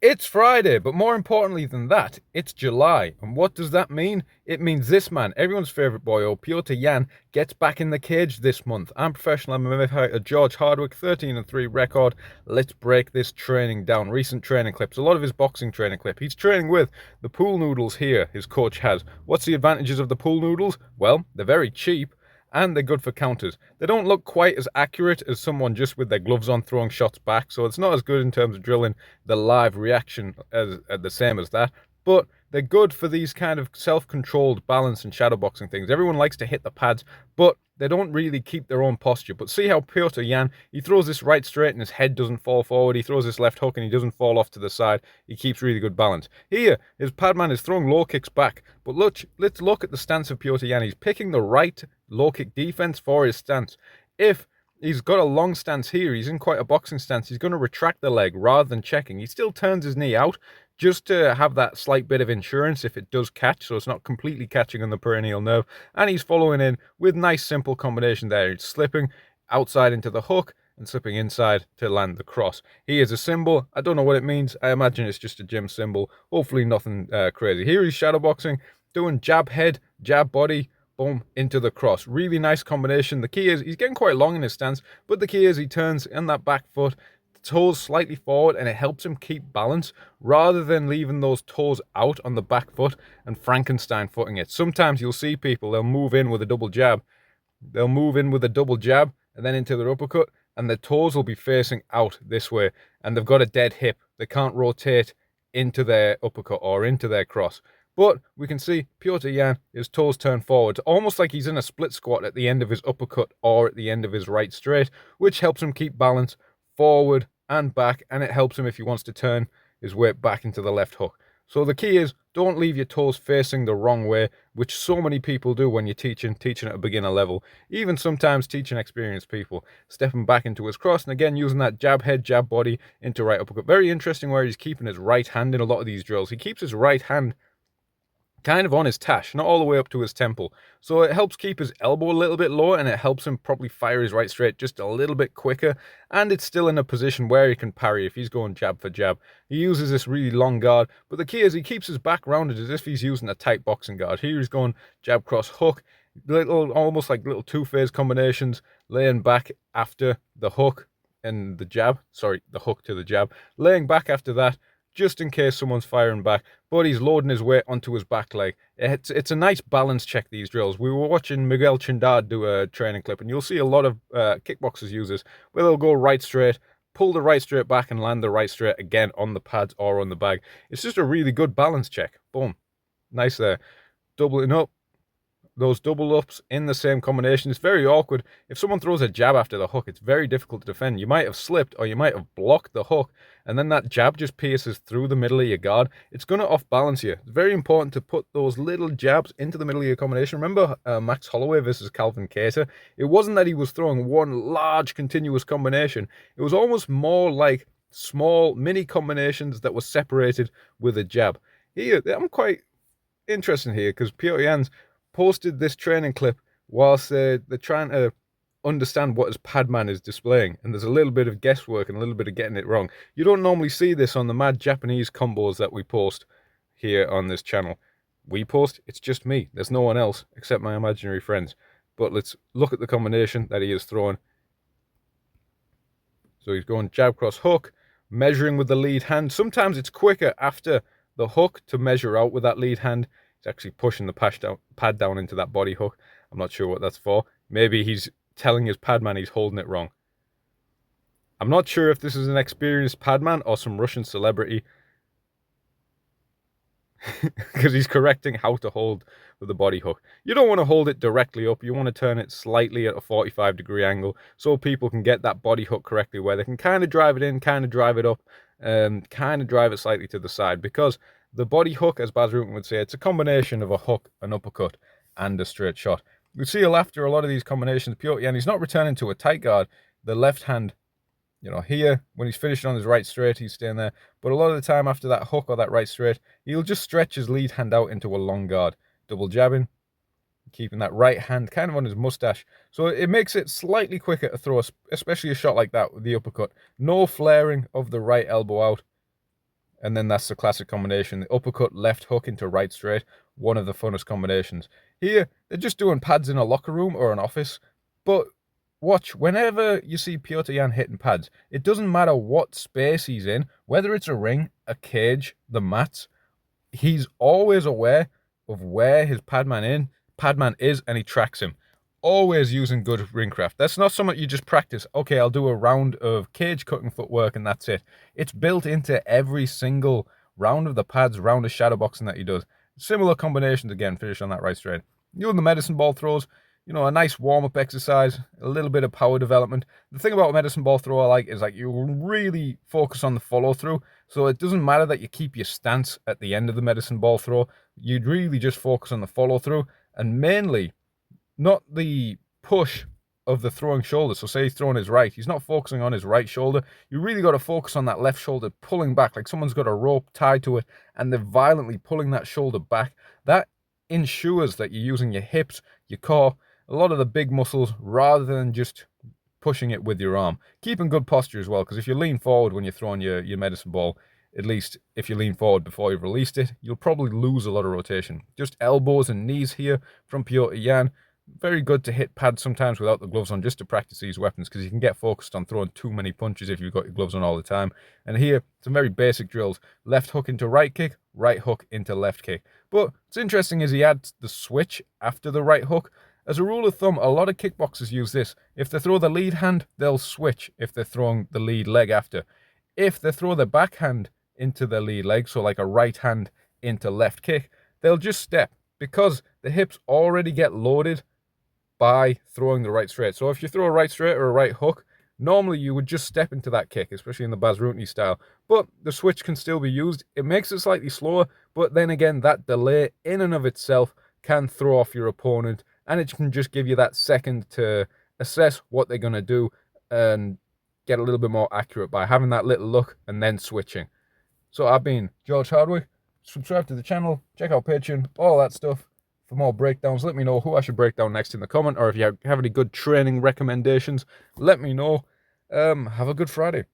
It's Friday, but more importantly than that, it's July. And what does that mean? It means this man, everyone's favourite boy, Petr Yan, gets back in the cage this month. I'm professional MMA fighter George Hardwick, 13-3 record. Let's break this training down. Recent training clips, a lot of his boxing training clip. He's training with the pool noodles here, his coach has. What's the advantages of the pool noodles? Well, they're very cheap and they're good for counters. They don't look quite as accurate as someone just with their gloves on throwing shots back, so it's not as good in terms of drilling the live reaction as the same as that, but they're good for these kind of self-controlled balance and shadowboxing things. Everyone likes to hit the pads, but they don't really keep their own posture. But see how Petr Yan, he throws this right straight and his head doesn't fall forward. He throws this left hook and he doesn't fall off to the side. He keeps really good balance. Here, his padman is throwing low kicks back. But look, let's look at the stance of Petr Yan. He's picking the right low kick defense for his stance. If he's got a long stance here, he's in quite a boxing stance, he's going to retract the leg rather than checking. He still turns his knee out just to have that slight bit of insurance if it does catch, so it's not completely catching on the peroneal nerve. And he's following in with nice simple combination there. He's slipping outside into the hook and slipping inside to land the cross. He is a symbol. I don't know what it means. I imagine it's just a gym symbol. Hopefully nothing crazy. Here he's shadowboxing, doing jab head, jab body, boom, into the cross. Really nice combination. The key is he's getting quite long in his stance, but the key is he turns in that back foot, toes slightly forward, and it helps him keep balance rather than leaving those toes out on the back foot and Frankenstein footing it. Sometimes you'll see people, they'll move in with a double jab. They'll move in with a double jab and then into their uppercut, and their toes will be facing out this way, and they've got a dead hip. They can't rotate into their uppercut or into their cross. But we can see Petr Yan, his toes turn forward, almost like he's in a split squat at the end of his uppercut or at the end of his right straight, which helps him keep balance forward and back, and it helps him if he wants to turn his weight back into the left hook. So the key is, don't leave your toes facing the wrong way, which so many people do when you're teaching at a beginner level. Even sometimes teaching experienced people. Stepping back into his cross, and again using that jab head, jab body into right uppercut. Very interesting where he's keeping his right hand in a lot of these drills. He keeps his right hand kind of on his tash, not all the way up to his temple. So it helps keep his elbow a little bit lower, and it helps him probably fire his right straight just a little bit quicker, and it's still in a position where he can parry if he's going jab for jab. He uses this really long guard, but the key is he keeps his back rounded as if he's using a tight boxing guard. Here he's going jab cross hook, almost like little two-phase combinations, laying back after the hook and the jab, sorry, the hook to the jab, laying back after that, just in case someone's firing back, but he's loading his weight onto his back leg. It's a nice balance check, these drills. We were watching Miguel Chindad do a training clip, and you'll see a lot of kickboxers use this, where they'll go right straight, pull the right straight back, and land the right straight again on the pads or on the bag. It's just a really good balance check. Boom. Nice there. Doubling up. Those double ups in the same combination. It's very awkward. If someone throws a jab after the hook, it's very difficult to defend. You might have slipped or you might have blocked the hook, and then that jab just pierces through the middle of your guard. It's going to off balance you. It's very important to put those little jabs into the middle of your combination. Remember Max Holloway versus Calvin Kattar? It wasn't that he was throwing one large continuous combination. It was almost more like small mini combinations that were separated with a jab. Here, I'm quite interested here because Petr Yan's posted this training clip whilst they're trying to understand what his padman is displaying, and there's a little bit of guesswork and a little bit of getting it wrong. You don't normally see this on the mad Japanese combos that we post here on this channel. It's just me. There's no one else except my imaginary friends. But let's look at the combination that he is throwing. So he's going jab cross hook, measuring with the lead hand. Sometimes it's quicker after the hook to measure out with that lead hand. He's actually pushing the pad down into that body hook. I'm not sure what that's for. Maybe he's telling his padman he's holding it wrong. I'm not sure if this is an experienced padman or some Russian celebrity. Because he's correcting how to hold with the body hook. You don't want to hold it directly up. You want to turn it slightly at a 45-degree angle so people can get that body hook correctly, where they can kind of drive it in, kind of drive it up, kind of drive it slightly to the side. Because the body hook, as Baz Rutten would say, it's a combination of a hook, an uppercut, and a straight shot. You see after a lot of these combinations, Petr Yan, he's not returning to a tight guard. The left hand, here, when he's finishing on his right straight, he's staying there. But a lot of the time after that hook or that right straight, he'll just stretch his lead hand out into a long guard. Double jabbing, keeping that right hand kind of on his mustache. So it makes it slightly quicker to throw, especially a shot like that with the uppercut. No flaring of the right elbow out. And then that's the classic combination. The uppercut, left hook into right straight. One of the funnest combinations. Here, they're just doing pads in a locker room or an office. But watch, whenever you see Petr Yan hitting pads, it doesn't matter what space he's in, whether it's a ring, a cage, the mats, he's always aware of where his padman is, and he tracks him. Always using good Ringcraft. That's not something you just practice. Okay, I'll do a round of cage cutting footwork and that's it. It's built into every single round of the pads, round of shadow boxing that he does. Similar combinations again, finish on that right straight. Doing the medicine ball throws, you know, a nice warm-up exercise, a little bit of power development. The thing about a medicine ball throw I like is like you really focus on the follow-through. So it doesn't matter that you keep your stance at the end of the medicine ball throw. You'd really just focus on the follow-through and mainly not the push of the throwing shoulder. So say he's throwing his right, he's not focusing on his right shoulder. You really got to focus on that left shoulder pulling back, like someone's got a rope tied to it and they're violently pulling that shoulder back. That ensures that you're using your hips, your core, a lot of the big muscles rather than just pushing it with your arm. Keeping good posture as well, because if you lean forward when you're throwing your medicine ball, at least if you lean forward before you've released it, you'll probably lose a lot of rotation. Just elbows and knees here from Petr Yan. Very good to hit pads sometimes without the gloves on, just to practice these weapons, because you can get focused on throwing too many punches if you've got your gloves on all the time. And here, some very basic drills. Left hook into right kick, right hook into left kick. But what's interesting is he adds the switch after the right hook. As a rule of thumb, a lot of kickboxers use this. If they throw the lead hand, they'll switch if they're throwing the lead leg after. If they throw the backhand into the lead leg, so like a right hand into left kick, they'll just step, because the hips already get loaded by throwing the right straight. So if you throw a right straight or a right hook, normally you would just step into that kick, especially in the Bazrutny style. But the switch can still be used. It makes it slightly slower, but then again, that delay in and of itself can throw off your opponent, and it can just give you that second to assess what they're going to do and get a little bit more accurate by having that little look and then switching. So I've been George Hardwick. Subscribe to the channel, check out Patreon, all that stuff. For more breakdowns, let me know who I should break down next in the comment, or if you have any good training recommendations, let me know. Have a good Friday.